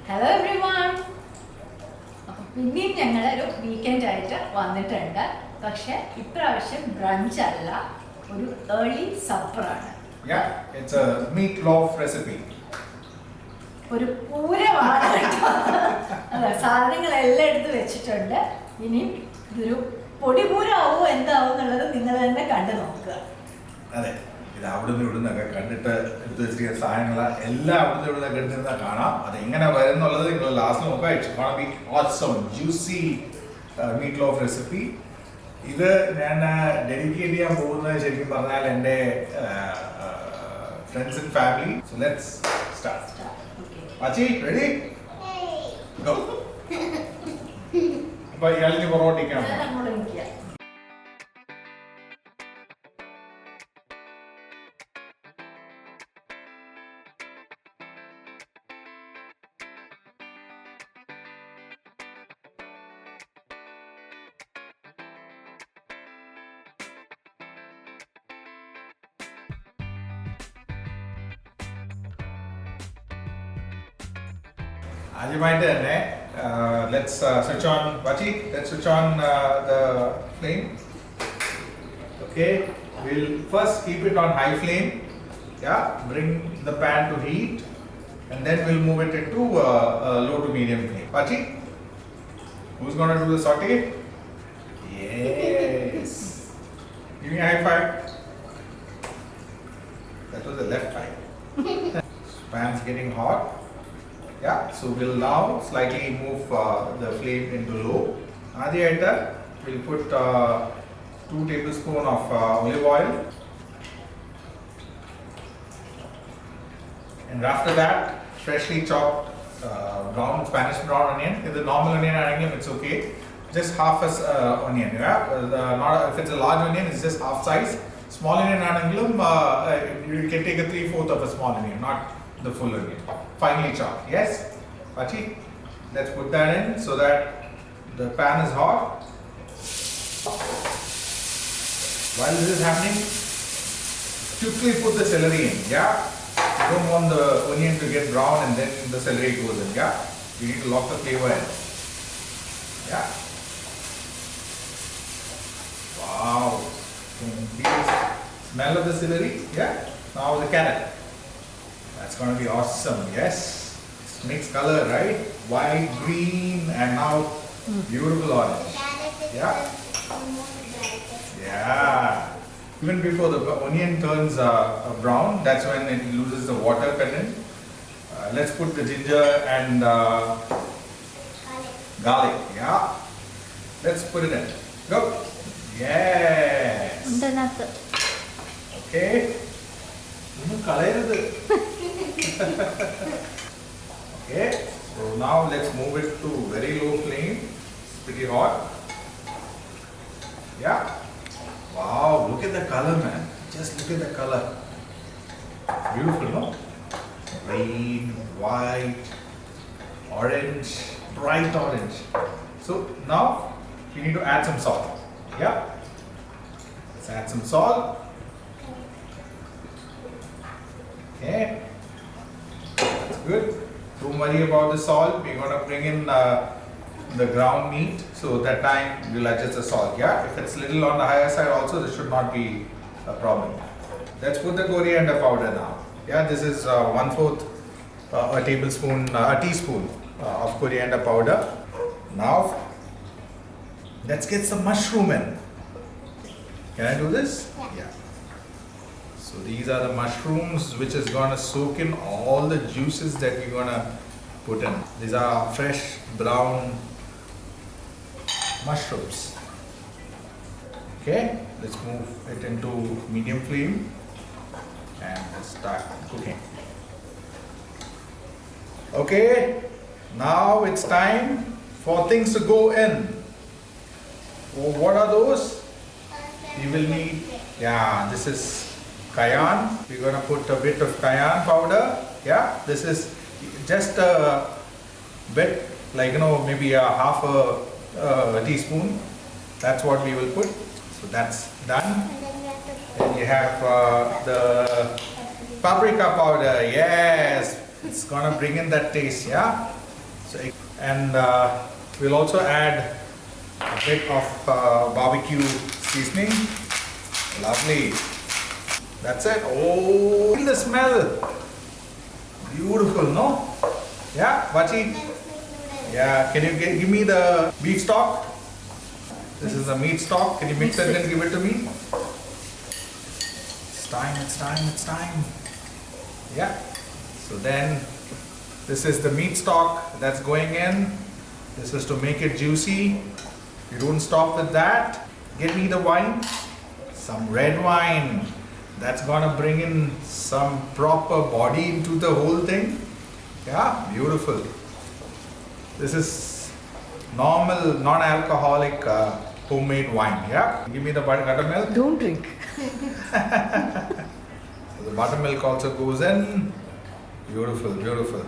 Hello every one. അപ്പം പിന്നെയും ഞങ്ങളൊരു വീക്കെൻഡ് ആയിട്ട് വന്നിട്ടുണ്ട്. പക്ഷെ ഇപ്രാവശ്യം ബ്രഞ്ച് അല്ല, ഒരു early സപ്പറാണ്. It's a meatloaf recipe. ഒരു പൂരമാണ് കേട്ടോ. അതെ, സാധനങ്ങളെല്ലാം എടുത്ത് വെച്ചിട്ടുണ്ട്. ഇനിയും ഇതൊരു പൊടിപൂരമാവോ എന്താവും എന്നുള്ളത് നിങ്ങൾ തന്നെ കണ്ടു നോക്കുക. അതെ, ഇത് അവിടുന്ന് ഇവിടുന്നൊക്കെ കണ്ടിട്ട് എടുത്ത് വെച്ചിരിക്കുന്ന സാധനങ്ങൾ എല്ലാം അവിടുന്ന് ഇവിടുന്ന് കണ്ടിരുന്ന കാണാം. അത് എങ്ങനെ വരുന്നുള്ളത് നിങ്ങൾ ലാസ്റ്റ് നോക്കുക. It's gonna be awesome juicy meatloaf recipe. ഇത് ഞാൻ ഡെഡിക്കേറ്റ് ചെയ്യാൻ പോകുന്നത് ശരിക്കും പറഞ്ഞാൽ എൻ്റെ friends and family. So let's start. Pachi, ready? Go. അപ്പോൾ ഇയാളിന് പൊറോട്ടിക്കാം. ആദ്യമായിട്ട് തന്നെ let's switch on Vachi. Let's switch on the flame. Okay, we'll first keep it on high flame. Yeah, bring the pan to heat, and then we'll move it into low to medium flame. Vachi, who's gonna do the saute? Yes. Give me a high five. That was the left five. Pan's getting hot. Yeah, so we'll now slightly move the flame into low. Adiyata, we'll put 2 tablespoons of olive oil, and after that freshly chopped brown Spanish brown onion. If the normal onion it's okay, just half as onion. Yeah, not if it's a large onion, it's just half size. Small onion you can take a 3/4 of a small onion, not the full onion. Finely chopped. Yes, Pachi, let's put that in so that the pan is hot. While this is happening, quickly put the celery in. Yeah, you don't want the onion to get brown and then the celery goes in. Yeah, you need to lock the flavor in. Yeah. Wow, can you feel the smell of the celery? Yeah. Now the carrot. That's going to be awesome. Yes, it's mixed color, right? White, green, and now beautiful orange. Yeah. Yeah. Even before the onion turns brown, that's when it loses the water content. Let's put the ginger and garlic. Yeah. Let's put it in. Go. Yes. Okay. Okay, so now let's move it to very low flame. It's pretty hot. Yeah. Wow, look at the color, man. Just look at the color. Beautiful, no? Green, white, orange, bright orange. So now we need to add some salt. Yeah. Let's add some salt. Okay, that's good. Don't worry about the salt. We're going to bring in the ground meat, so that time we'll adjust the salt. Yeah, if it's little on the higher side also, this should not be a problem. Let's put the coriander powder now. Yeah, this is 1/4 a tablespoon, a teaspoon of coriander powder. Now let's get some mushroom in. Can I do this? Yeah. So these are the mushrooms which is going to soak in all the juices that we're going to put in. These are fresh brown mushrooms. Okay, let's move it into medium flame and let's start cooking. Okay, now it's time for things to go in. Oh, what are those? You will need, yeah, this is cayenne. We're going to put a bit of cayenne powder. Yeah, this is just a bit, like maybe a half a teaspoon. That's what we will put. So that's done. Then you have the paprika powder. Yes, it's gonna bring in that taste. Yeah. And we'll also add a bit of barbecue seasoning. Lovely. That's it. Oh, the smell. Beautiful, no? Yeah, Vachi? Yeah, can you give me the beef stock? This is the meat stock. Can you mix it and give it to me? It's time, it's time, it's time. Yeah. So then, this is the meat stock that's going in. This is to make it juicy. You don't stop with that. Get me the wine. Some red wine. That's gonna bring in some proper body into the whole thing. Yeah, beautiful. This is normal, non-alcoholic homemade wine. Yeah, give me the buttermilk. Don't drink. So the buttermilk also goes in. Beautiful, beautiful.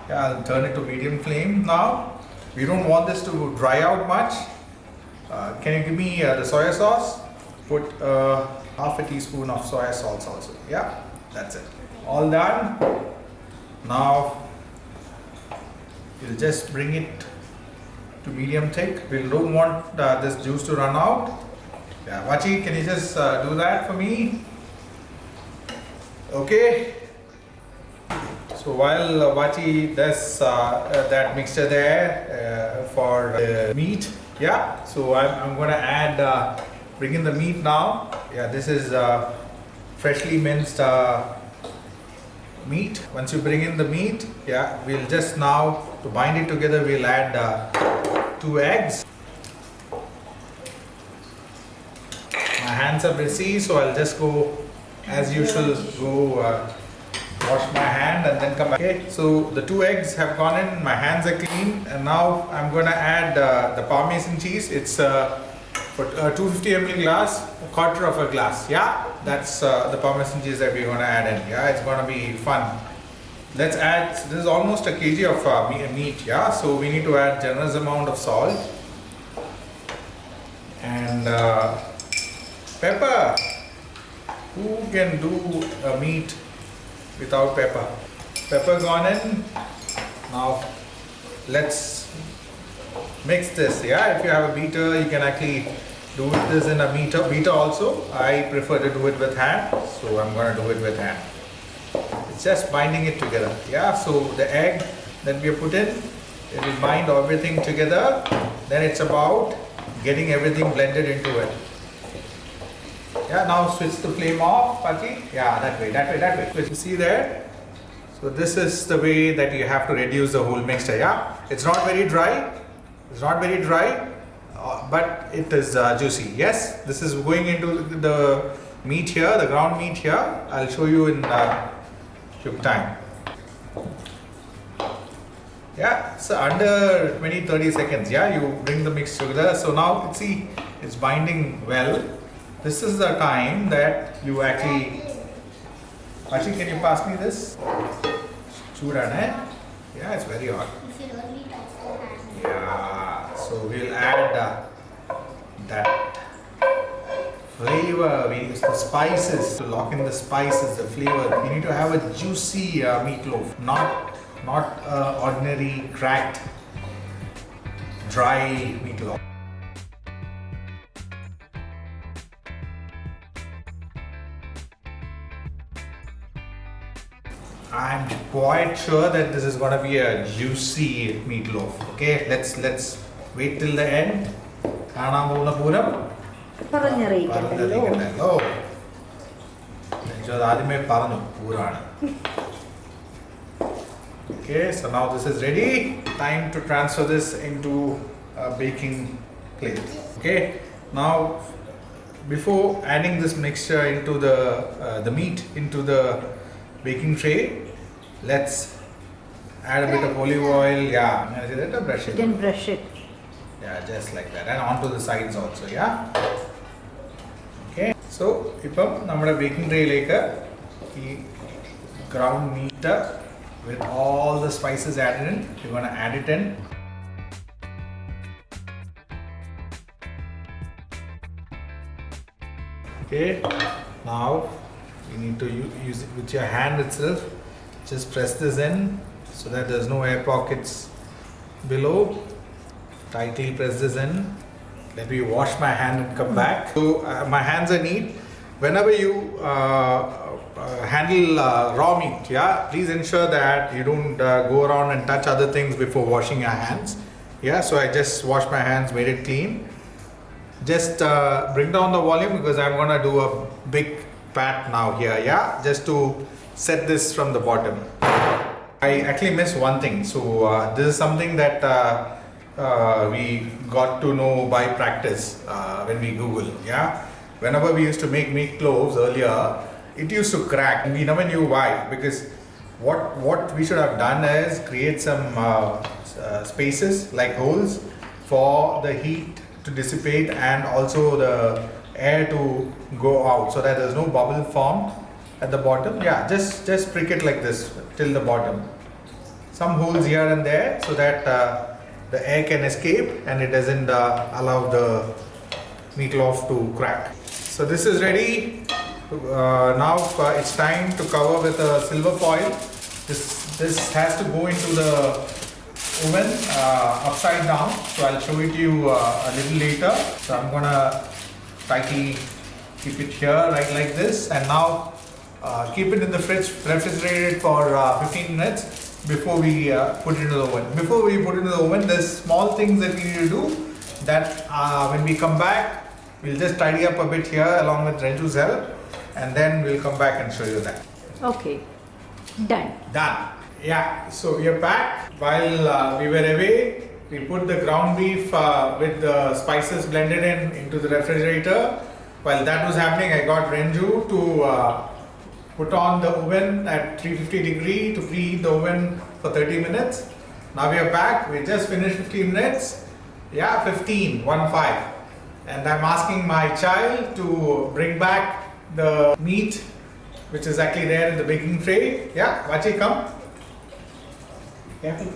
Yeah, I'll turn it to medium flame now. We don't want this to dry out much. Can you give me the soya sauce? Put half a teaspoon of soya sauce also. Yeah, that's it. All done. Now we'll just bring it to medium thick. We don't want this juice to run out. Yeah, Vachi, can you just do that for me? Okay. So while Vachi does that mixture there for the meat, yeah. So I'm gonna add, bring in the meat now. Yeah, this is freshly minced meat. Once you bring in the meat, yeah, we'll just now to bind it together. We'll add 2 eggs. My hands are busy, so I'll just go as usual. Go. Wash my hand and then come back. Okay, so the 2 eggs have gone in, my hands are clean, and now I'm going to add the Parmesan cheese. It's for 250 ml glass, a quarter of a glass. Yeah, that's the Parmesan cheese that we're going to add in. Yeah, it's going to be fun. Let's add, this is almost a kg of meat. Yeah, so we need to add generous amount of salt and pepper. Who can do a meat without pepper? Pepper gone in. Now let's mix this. Yeah, if you have a beater, you can actually do this in a beater also. I prefer to do it with hand, so I'm going to do it with hand. It's just binding it together. Yeah, so the egg that we have put in, it will bind everything together. Then it's about getting everything blended into it. Yeah, now switch the flame off, Pachi. Yeah, that way. Switch. You see there? So this is the way that you have to reduce the whole mixture. Yeah, it's not very dry. But it is juicy. Yes, this is going into the meat here, the ground meat here. I'll show you in quick time. Yeah, so under 20-30 seconds. Yeah, you bring the mix together. So now see, it's binding well. This is the time that you actually can you pass me this? Chudane? Yeah, it's very hot. Yeah, so we'll add that flavor. We use the spices to lock in the spices, the flavor. You need to have a juicy meatloaf, not ordinary cracked, dry meatloaf. I'm quite sure that this is going to be a juicy meatloaf. Okay, let's wait till the end. Okay, so now this is ready. Time to transfer this into a baking plate. Okay, now before adding this mixture into the meat into the baking tray, let's add a bit of olive oil. Yeah, I'm gonna say that, brush it. You can brush it. Yeah, just like that, and onto the sides also. Yeah. Okay. So, now our baking tray like ground meat with all the spices added in. We're gonna add it in. Okay. Now you need to use it with your hand itself. Just press this in so that there's no air pockets below. Tightly press this in. Let me wash my hand and come back. So my hands are neat. Whenever you handle raw meat, yeah, please ensure that you don't go around and touch other things before washing your hands. Yeah, so I just washed my hands, made it clean. Just bring down the volume because I'm gonna do a big pat now here. Yeah, just to set this from the bottom. I actually missed one thing. So this is something that we got to know by practice when we Google. Yeah, whenever we used to make meat cloves earlier, it used to crack. We never knew why, because what we should have done is create some spaces like holes for the heat to dissipate and also the air to go out, so that there's no bubble formed at the bottom. Yeah, just prick it like this till the bottom. Some holes here and there so that the air can escape and it doesn't allow the meatloaf to crack. So this is ready. Now it's time to cover with a silver foil. This has to go into the oven upside down. So I'll show it to you a little later. So I'm gonna tightly keep it here right like this, and now keep it in the fridge, refrigerated for 15 minutes before we put it into the oven. Before we put it into the oven, there's small things that we need to do that when we come back, we'll just tidy up a bit here along with Renju's help, and then we'll come back and show you that. Okay, done. Done. Yeah, so we are back. While we were away, we put the ground beef with the spices blended into the refrigerator. While that was happening, I got Renju to put on the oven at 350 degree to preheat the oven for 30 minutes. Now we are back. We just finished 15 minutes. Yeah, 15, 1-5. And I'm asking my child to bring back the meat, which is actually there in the baking tray. Yeah, Vachi, come. Careful.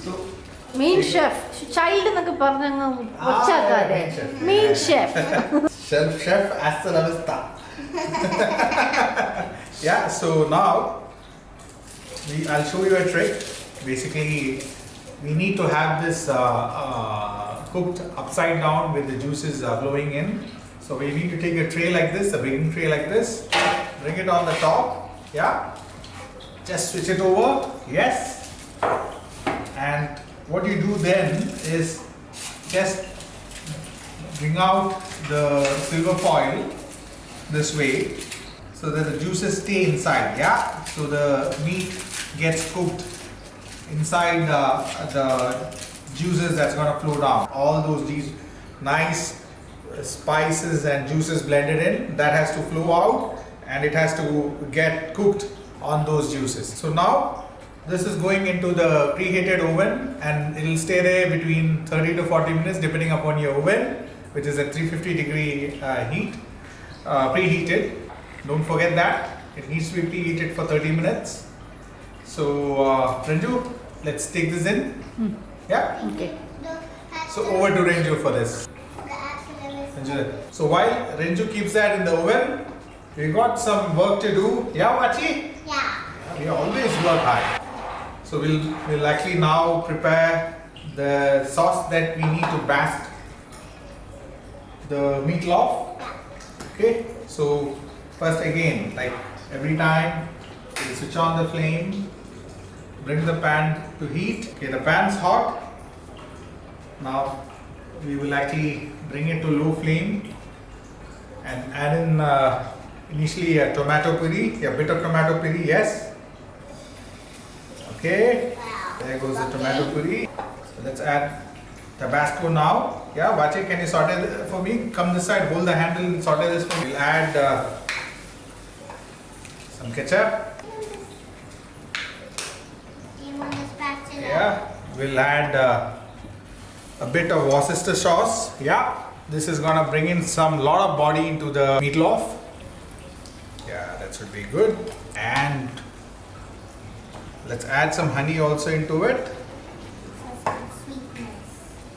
So, Main chef, child എന്നൊക്കെ പറഞ്ഞങ്ങ് ഒച്ചാക്കാതെ. Main chef. Chef hasta la vista. Yeah, so now I'll show you a trick. Basically, we need to have this cooked upside down with the juices flowing in. So we need to take a tray like this, a baking tray like this, bring it on the top. Yeah, just switch it over. Yes, and what you do then is just bring out the silver foil this way so that the juices stay inside. Yeah, so the meat gets cooked inside the juices that's going to flow down. All these nice spices and juices blended in, that has to flow out and it has to get cooked on those juices. So now this is going into the preheated oven and it will stay there between 30 to 40 minutes depending upon your oven, which is at 350 degree heat, preheated. Don't forget that it needs to be preheated for 30 minutes. So Renju, let's take this in. Yeah. Okay. So over to Renju for this. Renju. So while Renju keeps that in the oven, we got some work to do. Yeah, Vachi? Yeah. We always work hard. So we'll actually now prepare the sauce that we need to baste the meatloaf. Okay. So first again, like every time, we'll switch on the flame. Bring the pan to heat. Okay, the pan's hot. Now we will actually bring it to low flame and add in initially a tomato puree, a bit of tomato puree. Yes. Okay. There goes the tomato puree. So let's add Tabasco now. Yeah, Vachi, can you saute for me? Come this side, hold the handle and saute this for me. We'll add some ketchup. Yeah, we'll add a bit of Worcester sauce. Yeah, this is gonna bring in lot of body into the meatloaf. Yeah, that should be good. And let's add some honey also into it.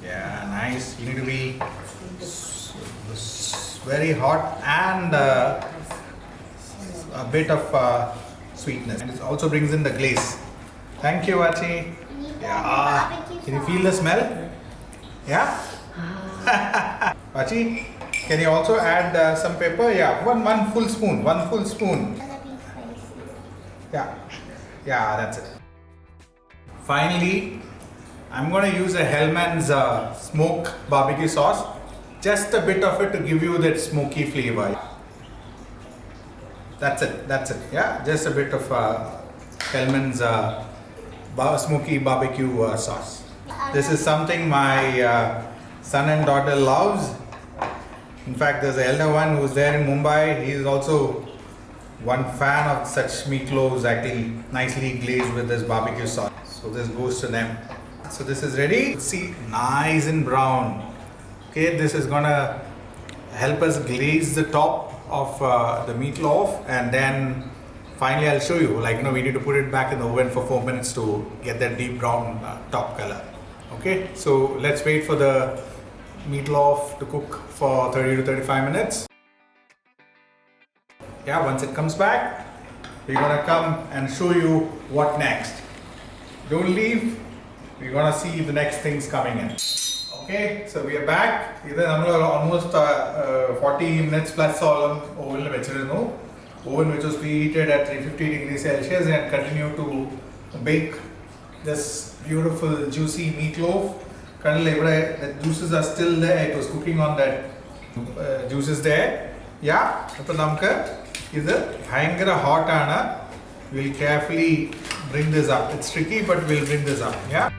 Yeah, nice. You need to be very hot and a bit of sweetness, and it also brings in the glaze. Thank you, Vachi. Yeah. Can you feel the smell? Yeah? Pachi, can you also add some pepper? Yeah, one full spoon. One full spoon. Yeah. Yeah, that's it. Finally, I'm going to use a Hellman's smoke barbecue sauce. Just a bit of it to give you that smoky flavor. That's it. That's it. Yeah, just a bit of Hellman's smoky barbecue sauce. This is something my son and daughter loves. In fact, there's the elder one who's there in Mumbai. He is also one fan of such meatloaves, actually nicely glazed with this barbecue sauce. So this goes to them. So this is ready. See, nice and brown. Okay, this is gonna help us glaze the top of the meatloaf, and then finally I'll show you, like, we need to put it back in the oven for 4 minutes to get that deep brown top color. Okay, so let's wait for the meatloaf to cook for 30 to 35 minutes. Yeah, once it comes back, we're gonna come and show you what next. Don't leave, we're gonna see the next things coming in. Okay, so we are back. Almost 40 minutes plus oven which was preheated at 350 degrees Celsius and continue to bake this beautiful juicy meatloaf. The juices are still there. It was cooking on that juices there. Yeah, is hot. We'll carefully bring this up. It's tricky, but we'll bring this up. Yeah.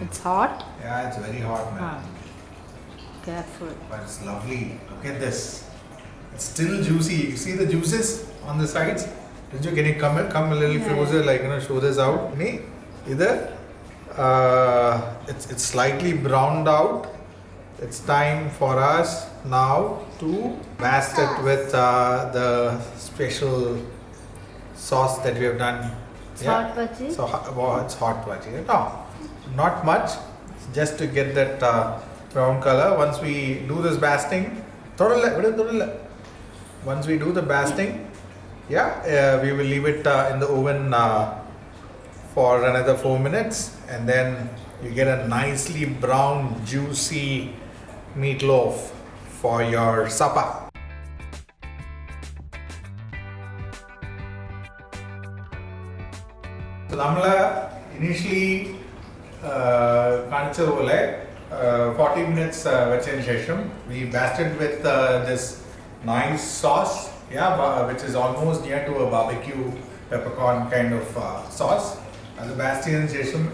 It's hot? Yeah, it's very hot, man. Careful. But it's lovely. Look at this. It's still juicy. You see the juices on the sides? Can you come a little closer, show this out? It's slightly browned out. It's time for us now to baste it with the special sauce that we have done. It's hot bhaji? So it's hot bhaji. No, not much. Just to get that brown color. Once we do this basting, once we do the basting, we will leave it in the oven for another 4 minutes, and then you get a nicely brown, juicy meatloaf for your supper. So, initially 40 minutes we basted with this nice sauce, which is almost near to a barbecue peppercorn kind of sauce. And the basting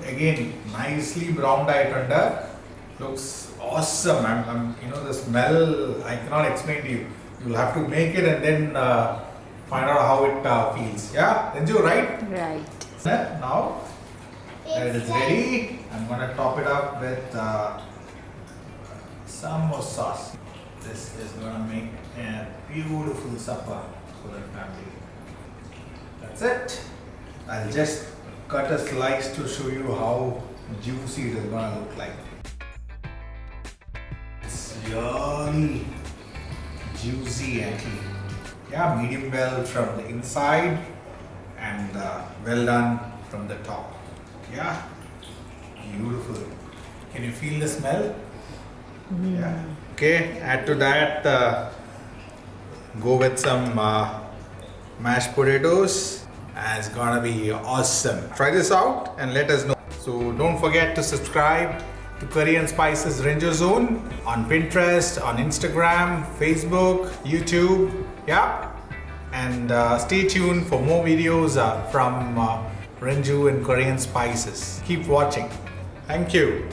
again nicely browned out, looks awesome. The smell I cannot explain to you. You'll have to make it and then find out how it feels. Yeah, Renju, right? Right. Now that it is ready, I'm going to top it up with some more sauce. This is going to make a beautiful supper for the family. That's it. I'll just cut a slice to show you how juicy it is going to look like. It's really juicy actually. Yeah, medium well from the inside and well done from the top. Yeah, beautiful. Can you feel the smell? Yeah. Okay, add to that, go with some mashed potatoes, and it's gonna be awesome. Try this out and let us know. So don't forget to subscribe to Curry and Spices Renju Zone on Pinterest, on Instagram, Facebook, YouTube. Yeah, and stay tuned for more videos from Renju and Curry and Spices. Keep watching. Thank you.